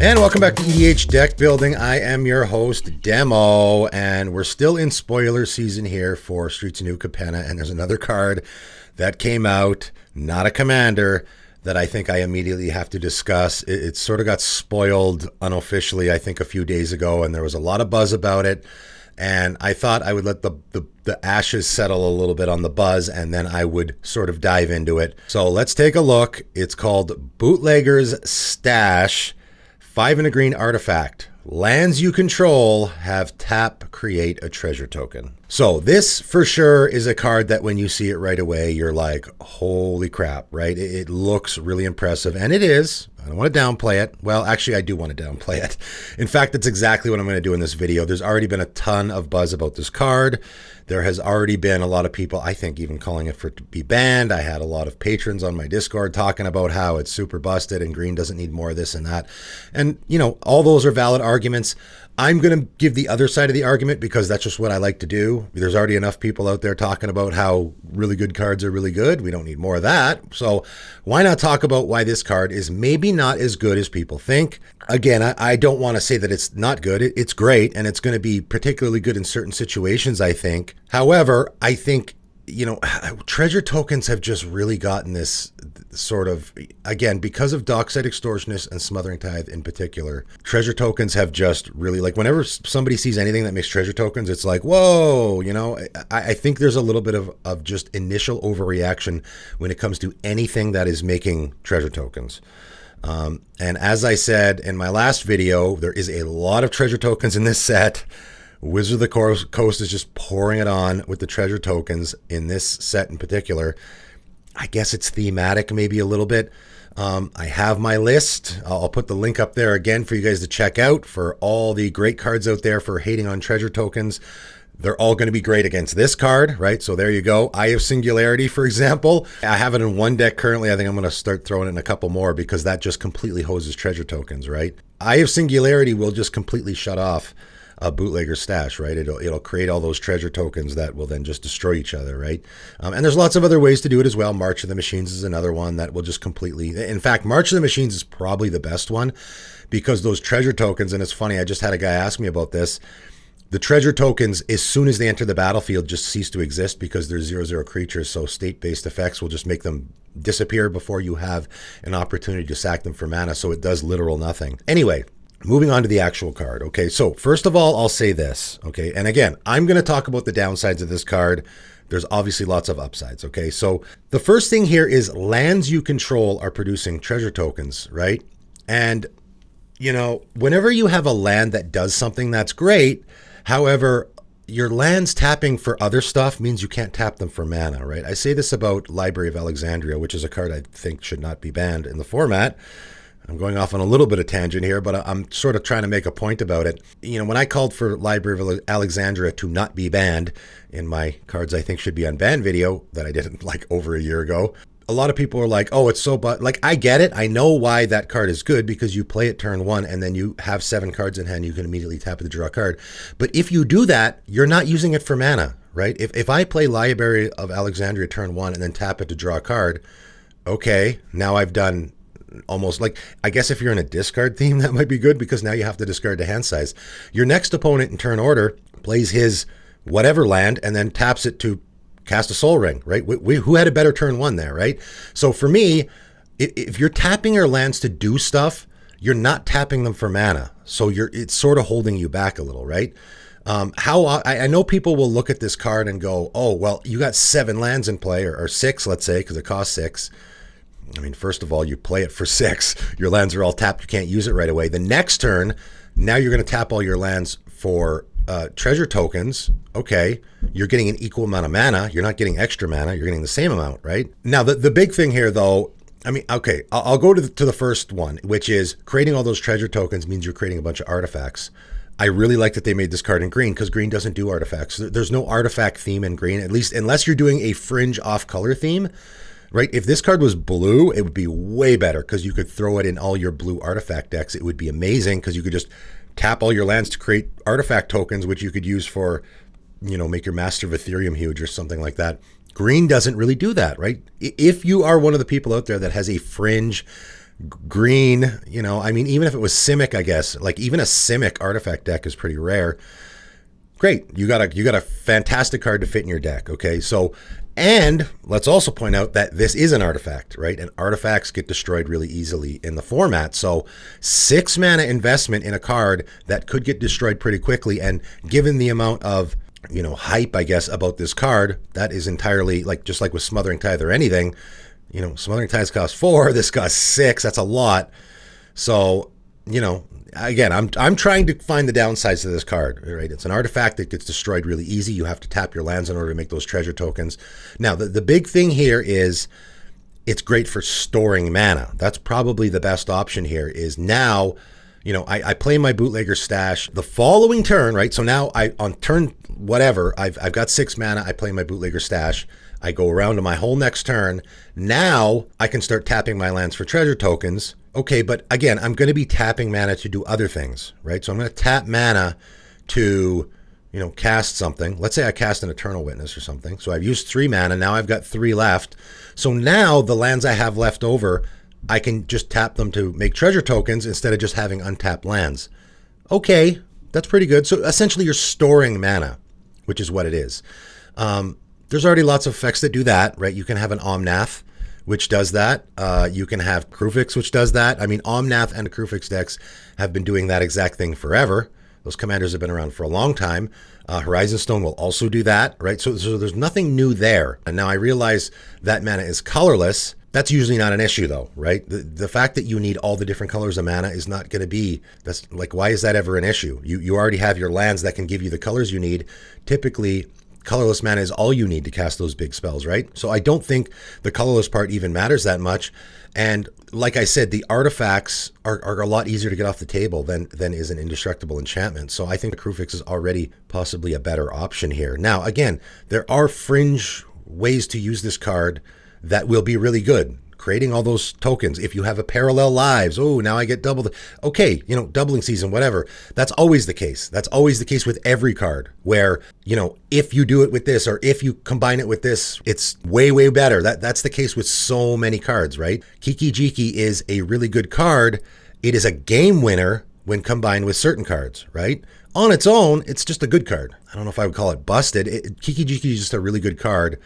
And welcome back to EDH Deck Building. I am your host, Demo, and we're still in spoiler season here for Streets of New Capenna, and there's another card that came out, not a commander, that I think I immediately have to discuss. It sort of got spoiled unofficially, I think, a few days ago, and there was a lot of buzz about it, and I thought I would let the ashes settle a little bit on the buzz, and then I would sort of dive into it. So let's take a look. It's called Bootlegger's Stash. 5 and a green artifact. Lands you control have tap, create a treasure token. So this for sure is a card that when you see it right away, you're like, holy crap, right? It looks really impressive, and it is. I don't want to downplay it. Well, actually, I do want to downplay it. In fact, that's exactly what I'm going to do in this video. There's already been a ton of buzz about this card. There has already been a lot of people, I think, even calling it for it to be banned. I had a lot of patrons on my Discord talking about how it's super busted and green doesn't need more of this and that. And, you know, all those are valid arguments. I'm going to give the other side of the argument because that's just what I like to do. There's already enough people out there talking about how really good cards are really good. We don't need more of that. So why not talk about why this card is maybe not as good as people think? Again, I don't want to say that it's not good. It's great, and it's going to be particularly good in certain situations, I think. However, I think, you know, treasure tokens have just really gotten this sort of, again, because of Dockside Extortionist and Smothering Tithe in particular, treasure tokens have just really, like, whenever somebody sees anything that makes treasure tokens, it's like, whoa, you know, I think there's a little bit of just initial overreaction when it comes to anything that is making treasure tokens. And as I said in my last video, there is a lot of treasure tokens in this set. Wizard of the Coast is just pouring it on with the treasure tokens in this set in particular. I guess it's thematic maybe a little bit. I have my list. I'll put the link up there again for you guys to check out for all the great cards out there for hating on treasure tokens. They're all going to be great against this card, right? So there you go. Eye of Singularity, for example. I have it in one deck currently. I think I'm going to start throwing it in a couple more because that just completely hoses treasure tokens, right? Eye of Singularity will just completely shut off a Bootlegger's Stash, right? It'll create all those treasure tokens that will then just destroy each other, right? And there's lots of other ways to do it as well. March of the Machines is another one that will just completely... In fact, March of the Machines is probably the best one because those treasure tokens, and it's funny, I just had a guy ask me about this, the treasure tokens, as soon as they enter the battlefield, just cease to exist because they're 0/0 creatures, so state-based effects will just make them disappear before you have an opportunity to sack them for mana, so it does literal nothing. Anyway, moving on to the actual card. Okay, so first of all, I'll say this, okay? And again, I'm going to talk about the downsides of this card. There's obviously lots of upsides, okay? So the first thing here is lands you control are producing treasure tokens, right? And, you know, whenever you have a land that does something that's great, however, your lands tapping for other stuff means you can't tap them for mana, right? I say this about Library of Alexandria, which is a card I think should not be banned in the format. I'm going off on a little bit of tangent here, but I'm sort of trying to make a point about it. You know, when I called for Library of Alexandria to not be banned in my cards I think should be unbanned video that I did like over a year ago, a lot of people are like, oh, it's so, but like, I get it. I know why that card is good because you play it turn one and then you have 7 cards in hand. You can immediately tap it to draw a card. But if you do that, you're not using it for mana, right? If I play Library of Alexandria turn one and then tap it to draw a card, okay, now I've done almost like, I guess if you're in a discard theme, that might be good because now you have to discard the hand size. Your next opponent in turn order plays his whatever land and then taps it to cast a Soul Ring, right? Who had a better turn one there, right? So for me, if you're tapping your lands to do stuff, you're not tapping them for mana. So it's sort of holding you back a little, right? I know people will look at this card and go, oh, well, you got 7 lands in play or 6, let's say, because it costs 6. I mean, first of all, you play it for 6. Your lands are all tapped. You can't use it right away. The next turn, now you're going to tap all your lands for treasure tokens. Okay, you're getting an equal amount of mana. You're not getting extra mana. You're getting the same amount, right? Now, the big thing here, though, I mean, okay, I'll go to the first one, which is creating all those treasure tokens means you're creating a bunch of artifacts. I really like that they made this card in green because green doesn't do artifacts. There's no artifact theme in green, at least unless you're doing a fringe off-color theme, right? If this card was blue, it would be way better because you could throw it in all your blue artifact decks. It would be amazing because you could just tap all your lands to create artifact tokens, which you could use for, you know, make your Master of Ethereum huge or something like that. Green doesn't really do that, right? If you are one of the people out there that has a fringe Green, I mean, even if it was Simic, I guess, like even a Simic artifact deck is pretty rare. Great. You got a fantastic card to fit in your deck. Okay. So, and let's also point out that this is an artifact, right? And artifacts get destroyed really easily in the format. So 6 mana investment in a card that could get destroyed pretty quickly. And given the amount of, hype, I guess, about this card, that is entirely just like with Smothering Tithe or anything, Smothering Tithes cost 4, this costs 6. That's a lot. So, again, I'm trying to find the downsides to this card, right? It's an artifact that gets destroyed really easy. You have to tap your lands in order to make those treasure tokens. Now, the big thing here is it's great for storing mana. That's probably the best option here is now, I play my Bootlegger Stash the following turn, right? So now on turn whatever, I've got 6 mana. I play my Bootlegger Stash. I go around to my whole next turn. Now I can start tapping my lands for treasure tokens. Okay, but again, I'm going to be tapping mana to do other things, right? So I'm going to tap mana to, cast something. Let's say I cast an Eternal Witness or something. So I've used 3 mana. Now I've got 3 left. So now the lands I have left over, I can just tap them to make treasure tokens instead of just having untapped lands. Okay, that's pretty good. So essentially you're storing mana, which is what it is. There's already lots of effects that do that, right? You can have an Omnath, which does that. You can have Kruphix, which does that. I mean, Omnath and Kruphix decks have been doing that exact thing forever. Those commanders have been around for a long time. Horizon Stone will also do that, right? So there's nothing new there. And now I realize that mana is colorless. That's usually not an issue though, right? The fact that you need all the different colors of mana is not going to be, that's like, why is that ever an issue? You already have your lands that can give you the colors you need. Typically, colorless mana is all you need to cast those big spells, right? So I don't think the colorless part even matters that much. And like I said, the artifacts are a lot easier to get off the table than is an indestructible enchantment. So I think the Kruphix is already possibly a better option here. Now, again, there are fringe ways to use this card that will be really good. Creating all those tokens. If you have a Parallel Lives, oh, now I get double. Okay, doubling season, whatever. That's always the case. That's always the case with every card where, if you do it with this or if you combine it with this, it's way, way better. That's the case with so many cards, right? Kiki-Jiki is a really good card. It is a game winner when combined with certain cards, right? On its own, it's just a good card. I don't know if I would call it busted. Kiki-Jiki is just a really good card.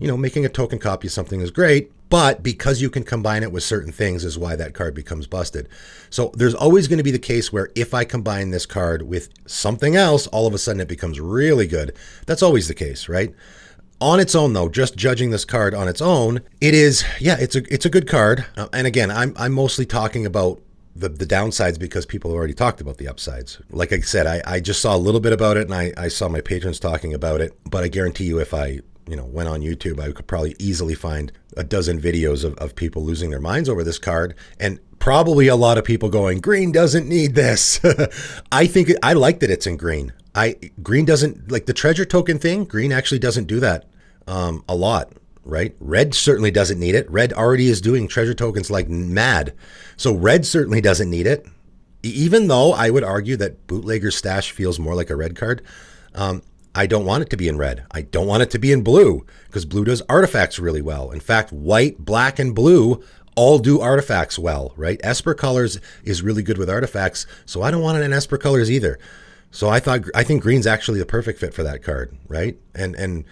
Making a token copy of something is great, but because you can combine it with certain things is why that card becomes busted. So there's always going to be the case where if I combine this card with something else, all of a sudden it becomes really good. That's always the case, right? On its own, though, just judging this card on its own, it is, it's a good card. And again, I'm mostly talking about the downsides because people have already talked about the upsides. Like I said, I just saw a little bit about it and I saw my patrons talking about it, but I guarantee you if I went on YouTube, I could probably easily find a dozen videos of people losing their minds over this card, and probably a lot of people going, green doesn't need this. I like that it's in green. Green doesn't, like the treasure token thing, green actually doesn't do that a lot, right? Red certainly doesn't need it. Red already is doing treasure tokens like mad. So red certainly doesn't need it. Even though I would argue that Bootlegger Stash feels more like a red card. I don't want it to be in red. I don't want it to be in blue because blue does artifacts really well. In fact, white, black, and blue all do artifacts well, right? Esper Colors is really good with artifacts, so I don't want it in Esper Colors either. So I think green's actually the perfect fit for that card, right? And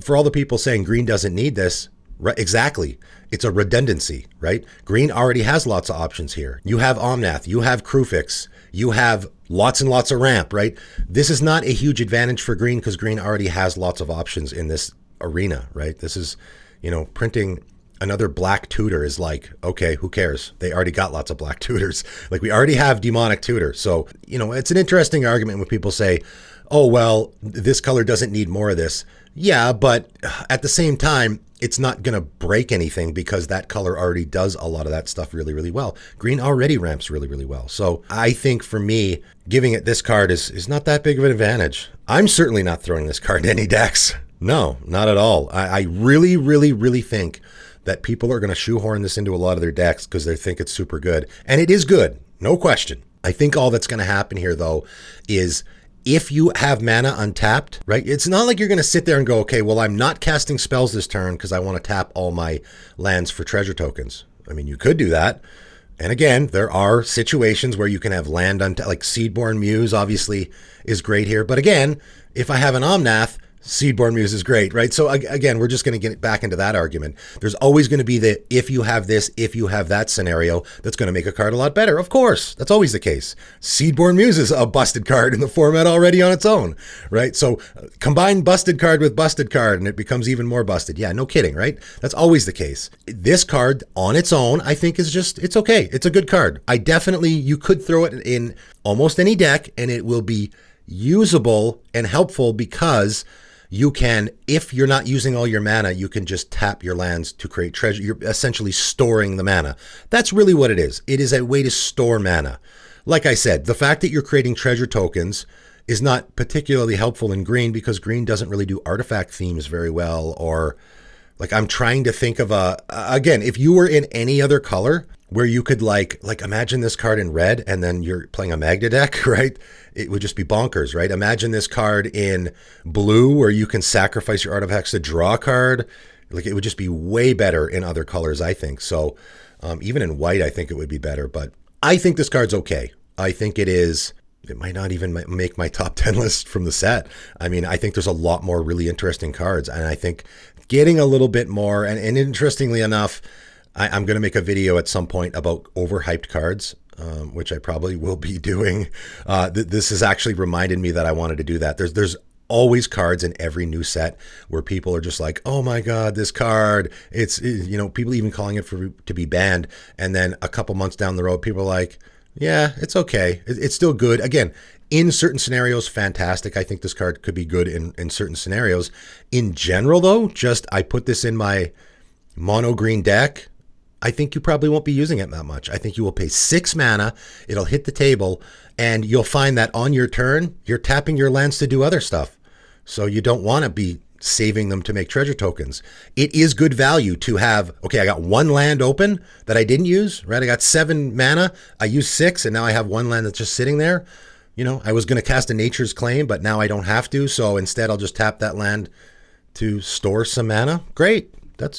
for all the people saying green doesn't need this, right? Exactly. It's a redundancy, right? Green already has lots of options here. You have Omnath, you have Kruphix, you have lots and lots of ramp, right? This is not a huge advantage for green because green already has lots of options in this arena, right? This is, printing another black tutor is like, okay, who cares? They already got lots of black tutors. Like we already have demonic tutor. So, it's an interesting argument when people say, oh, well, this color doesn't need more of this. Yeah, but at the same time, it's not going to break anything because that color already does a lot of that stuff really, really well. Green already ramps really, really well. So I think for me, giving it this card is not that big of an advantage. I'm certainly not throwing this card in any decks. No, not at all. I really, really, really think that people are going to shoehorn this into a lot of their decks because they think it's super good. And it is good, no question. I think all that's going to happen here, though, is if you have mana untapped, right? It's not like you're going to sit there and go, okay, well, I'm not casting spells this turn because I want to tap all my lands for treasure tokens. I mean, you could do that. And again, there are situations where you can have land like Seedborn Muse obviously is great here. But again, if I have an Omnath, Seedborn Muse is great, right? So again, we're just going to get back into that argument. There's always going to be the if you have this, if you have that scenario that's going to make a card a lot better. Of course, that's always the case. Seedborn Muse is a busted card in the format already on its own, right? So combine busted card with busted card and it becomes even more busted. Yeah, no kidding, right? That's always the case. This card on its own, I think is just, it's okay. It's a good card. You could throw it in almost any deck and it will be usable and helpful because you can, if you're not using all your mana, you can just tap your lands to create treasure. You're essentially storing the mana. That's really what it is. It is a way to store mana. Like I said, the fact that you're creating treasure tokens is not particularly helpful in green because green doesn't really do artifact themes very well. Or like I'm trying to think of again, if you were in any other color where you could like imagine this card in red and then you're playing a Magda deck, right? It would just be bonkers, right? Imagine this card in blue where you can sacrifice your artifacts to draw a card. Like it would just be way better in other colors, I think. So even in white, I think it would be better, but I think this card's okay. I think it might not even make my top 10 list from the set. I mean, I think there's a lot more really interesting cards. And I think getting a little bit more, and interestingly enough, I'm going to make a video at some point about overhyped cards, which I probably will be doing. This has actually reminded me that I wanted to do that. There's always cards in every new set where people are just like, oh my God, this card, people even calling it to be banned. And then a couple months down the road, people are like, yeah, it's okay. It's still good. Again, in certain scenarios, fantastic. I think this card could be good in certain scenarios. In general, though, I put this in my mono green deck. I think you probably won't be using it that much. I think you will pay 6 mana, it'll hit the table, and you'll find that on your turn, you're tapping your lands to do other stuff. So you don't want to be saving them to make treasure tokens. It is good value to have, okay, I got 1 land open that I didn't use, right? I got 7 mana, I used 6, and now I have 1 land that's just sitting there. I was going to cast a Nature's Claim, but now I don't have to, so instead I'll just tap that land to store some mana. Great. That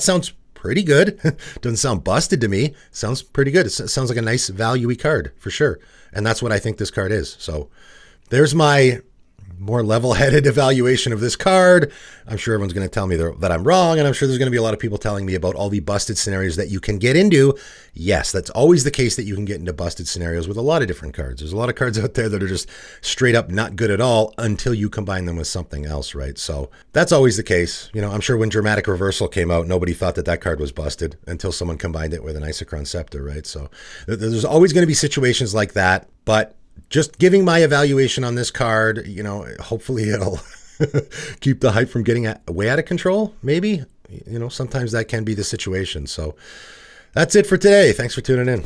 sounds pretty good. Doesn't sound busted to me. Sounds pretty good. It sounds like a nice value-y card for sure. And that's what I think this card is. So there's my more level-headed evaluation of this card. I'm sure everyone's going to tell me that I'm wrong, and I'm sure there's going to be a lot of people telling me about all the busted scenarios that you can get into. Yes, that's always the case that you can get into busted scenarios with a lot of different cards. There's a lot of cards out there that are just straight up not good at all until you combine them with something else, right? So that's always the case. I'm sure when Dramatic Reversal came out, nobody thought that card was busted until someone combined it with an Isochron Scepter, right? So there's always going to be situations like that, but just giving my evaluation on this card, hopefully it'll keep the hype from getting way out of control. Maybe, sometimes that can be the situation. So that's it for today. Thanks for tuning in.